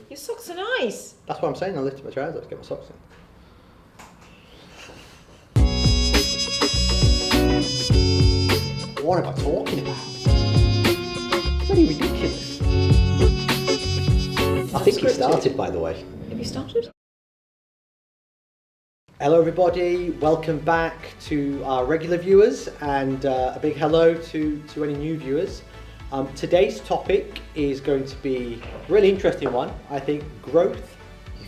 Your socks are nice. That's what I'm saying. I lifted my trousers to get my socks in. What am I talking about? Bloody ridiculous. I think it started, by the way. Have you started? Hello everybody, welcome back to our regular viewers and a big hello to any new viewers. Today's topic is going to be a really interesting one, I think, growth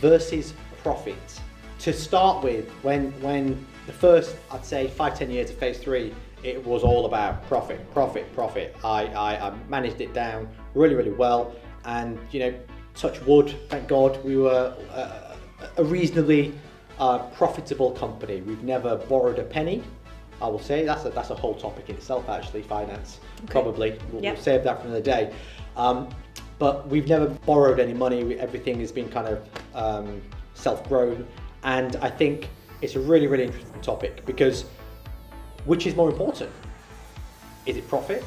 versus profit. To start with, when the first, I'd say 5-10 years of phase 3, it was all about profit. I managed it down really well, and touch wood, thank God, we were a reasonably profitable company. We've never borrowed a penny. I will say that's a whole topic in itself, actually, finance. Okay. Probably we'll save that for another day. But we've never borrowed any money. Everything has been kind of self-grown, and I think it's a really interesting topic because which is more important? Is it profit?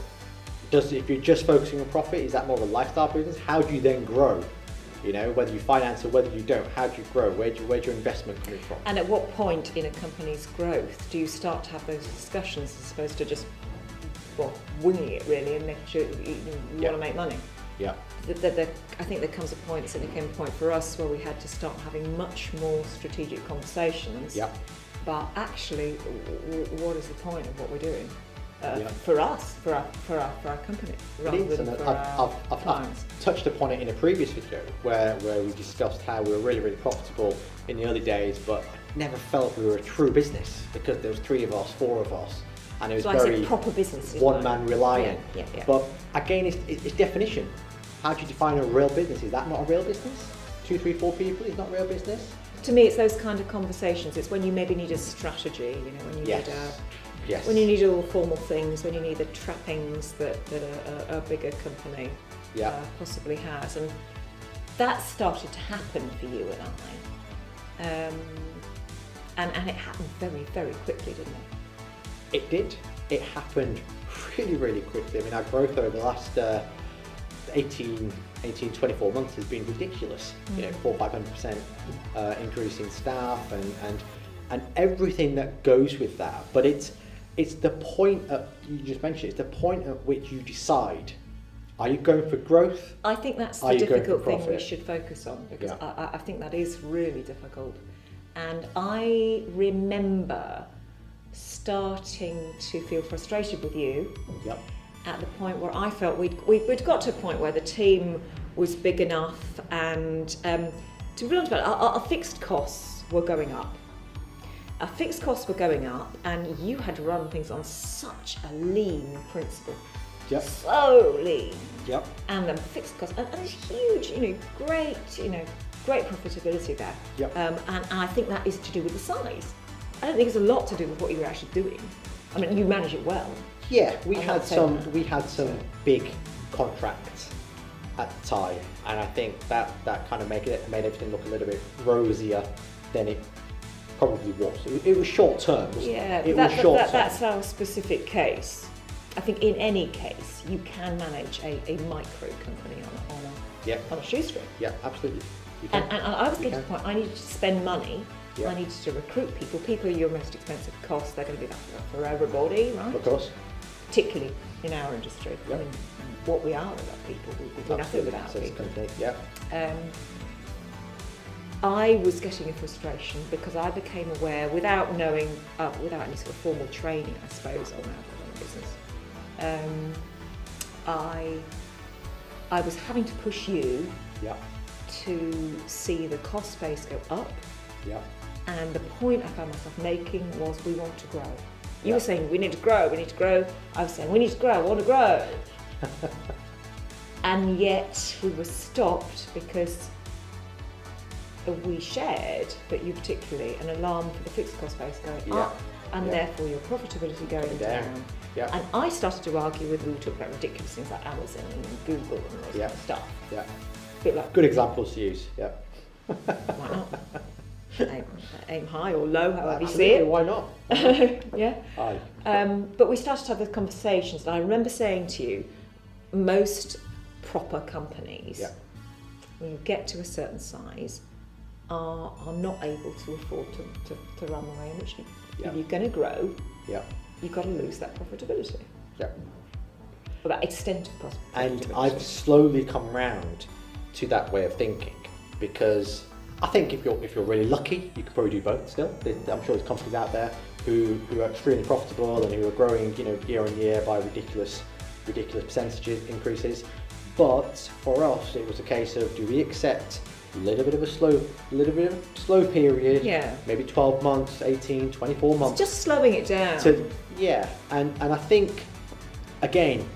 If you're just focusing on profit, is that more of a lifestyle business? How do you then grow? Whether you finance or whether you don't, how do you grow? Where's your investment coming from? And at what point in a company's growth do you start to have those discussions as opposed to just winging it really and making sure you want to make money? Yeah. I think there comes a point, certainly came a point for us where we had to start having much more strategic conversations. Yeah. But actually, what is the point of what we're doing? For us, for our company, rather than for our clients. I've touched upon it in a previous video where we discussed how we were really profitable in the early days, but never felt we were a true business because there was 3 of us, 4 of us, and it was very proper business, one man reliant. Yeah. But again, it's definition. How do you define a real business? Is that not a real business? 2, 3, 4 people is not real business? To me, it's those kind of conversations. It's when you maybe need a strategy, when you need when you need all the formal things, when you need the trappings that a bigger company possibly has. And that started to happen for you and I. And it happened very quickly, didn't it? It did. It happened really quickly. I mean, our growth over the last 18, 24 months has been ridiculous. 400-500% increase in staff and everything that goes with that. But it's the point you just mentioned. It's the point at which you decide: are you going for growth? I think that's the difficult thing we should focus on, because I think that is really difficult. And I remember starting to feel frustrated with you. Yep. At the point where I felt we'd got to a point where the team was big enough, and to be honest about it, our fixed costs were going up. Our fixed costs were going up, and you had to run things on such a lean principle. Yep. So lean. Yep. And the fixed costs, and it's huge, great profitability there. Yep. And I think that is to do with the size. I don't think it's a lot to do with what you were actually doing. I mean, you manage it well. Yeah, we had some big contracts at the time, and I think that kind of made everything look a little bit rosier than it probably was. It was short term, wasn't it? It was short term. That's our specific case. I think in any case, you can manage a micro company on a shoestring. Yeah, absolutely. And I was getting to the point, I needed to spend money. Yeah. I needed to recruit people. People are your most expensive cost. They're going to be that for everybody, right? Of course. Particularly in our industry. Yep. I mean, what we are without people, we're nothing without people. Yeah. I was getting a frustration because I became aware, without knowing, without any sort of formal training, I suppose, on our business, I was having to push you to see the cost base go up. Yeah. And the point I found myself making was, we want to grow. You were saying, we need to grow. I was saying, we need to grow, I want to grow. And yet we were stopped because we shared, but you particularly, an alarm for the fixed cost base going up, and therefore your profitability going down. Yeah. And I started to argue with, we were talking about ridiculous things like Amazon and Google and all this kind of stuff. Yeah. Bit like, good examples to use. Yeah. Why not? Aim high or low, however you see it. Why not? Yeah. Aye. But we started to have those conversations, and I remember saying to you, most proper companies when you get to a certain size, are not able to afford to run the way in which if you're going to grow, you've got to lose that profitability. Or that extent of profitability. And I've slowly come round to that way of thinking, because I think if you're really lucky, you could probably do both still. I'm sure there's companies out there who are extremely profitable and who are growing, year on year by ridiculous percentages increases. But for us, it was a case of, do we accept a little bit of a slow period, maybe 12 months, 18, 24 months. It's just slowing it down. And I think, again,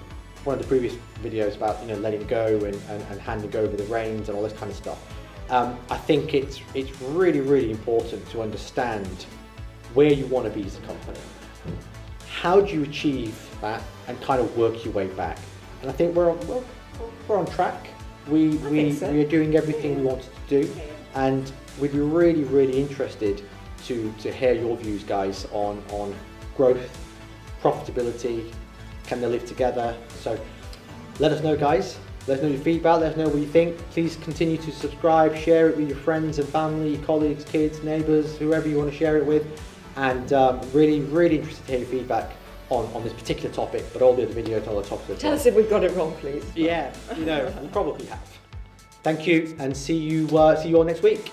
one of the previous videos about letting go and handing over the reins and all this kind of stuff. I think it's really, really important to understand where you want to be as a company. How do you achieve that and kind of work your way back? And I think we're on track. We are doing everything we wanted to do, and we'd be really, really interested to hear your views, guys, on growth, profitability, can they live together? So let us know, guys. Let us know your feedback, let us know what you think. Please continue to subscribe, share it with your friends and family, your colleagues, kids, neighbours, whoever you want to share it with. And really, really interested to hear your feedback on this particular topic, but all the other videos on the topic. Tell us if we've got it wrong, please. Yeah, we probably have. Thank you, and see you all next week.